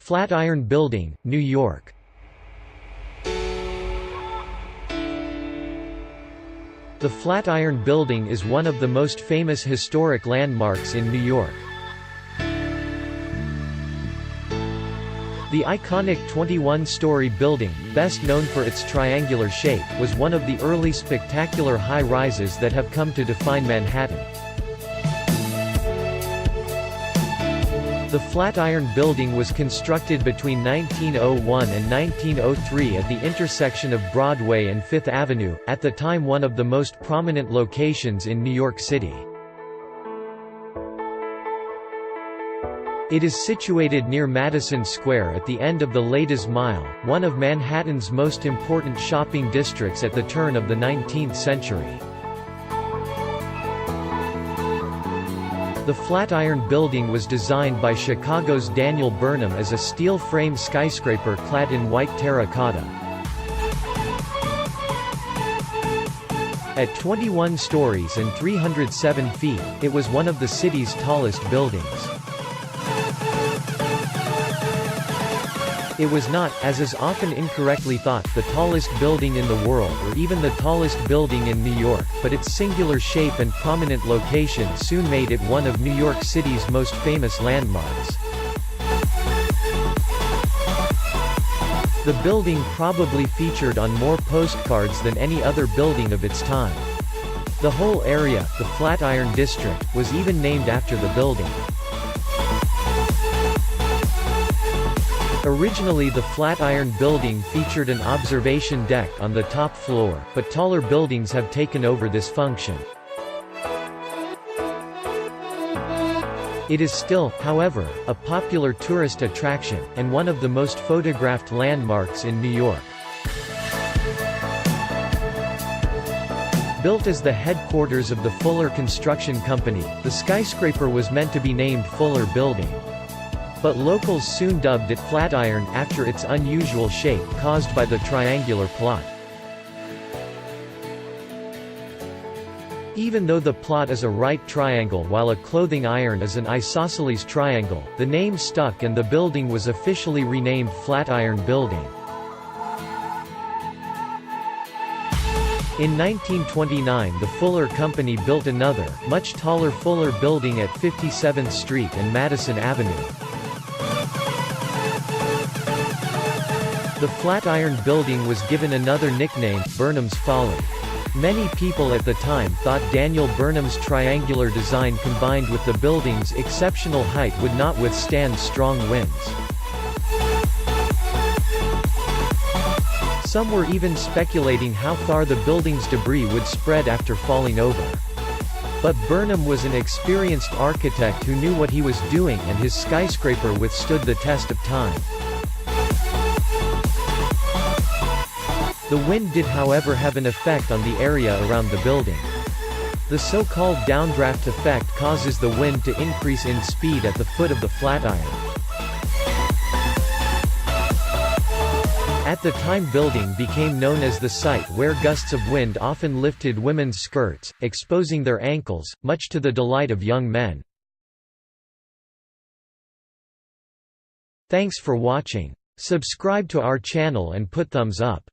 Flatiron Building, New York. The Flatiron Building is one of the most famous historic landmarks in New York. The iconic 21-story building, best known for its triangular shape, was one of the early spectacular high-rises that have come to define Manhattan. The Flatiron Building was constructed between 1901 and 1903 at the intersection of Broadway and Fifth Avenue, at the time one of the most prominent locations in New York City. It is situated near Madison Square at the end of the Ladies' Mile, one of Manhattan's most important shopping districts at the turn of the 19th century. The Flatiron Building was designed by Chicago's Daniel Burnham as a steel-frame skyscraper clad in white terracotta. At 21 stories and 307 feet, it was one of the city's tallest buildings. It was not, as is often incorrectly thought, the tallest building in the world or even the tallest building in New York, but its singular shape and prominent location soon made it one of New York City's most famous landmarks. The building probably featured on more postcards than any other building of its time. The whole area, the Flatiron District, was even named after the building. Originally the Flatiron Building featured an observation deck on the top floor, but taller buildings have taken over this function. It is still, however, a popular tourist attraction, and one of the most photographed landmarks in New York. Built as the headquarters of the Fuller Construction Company, the skyscraper was meant to be named Fuller Building. But locals soon dubbed it Flatiron after its unusual shape caused by the triangular plot. Even though the plot is a right triangle while a clothing iron is an isosceles triangle, the name stuck and the building was officially renamed Flatiron Building. In 1929 the Fuller Company built another, much taller Fuller Building at 57th Street and Madison Avenue. The Flatiron Building was given another nickname, Burnham's Folly. Many people at the time thought Daniel Burnham's triangular design combined with the building's exceptional height would not withstand strong winds. Some were even speculating how far the building's debris would spread after falling over. But Burnham was an experienced architect who knew what he was doing, and his skyscraper withstood the test of time. The wind did however have an effect on the area around the building. The so-called downdraft effect causes the wind to increase in speed at the foot of the Flatiron. At the time building became known as the site where gusts of wind often lifted women's skirts, exposing their ankles, much to the delight of young men. Thanks for watching. Subscribe to our channel and put thumbs up.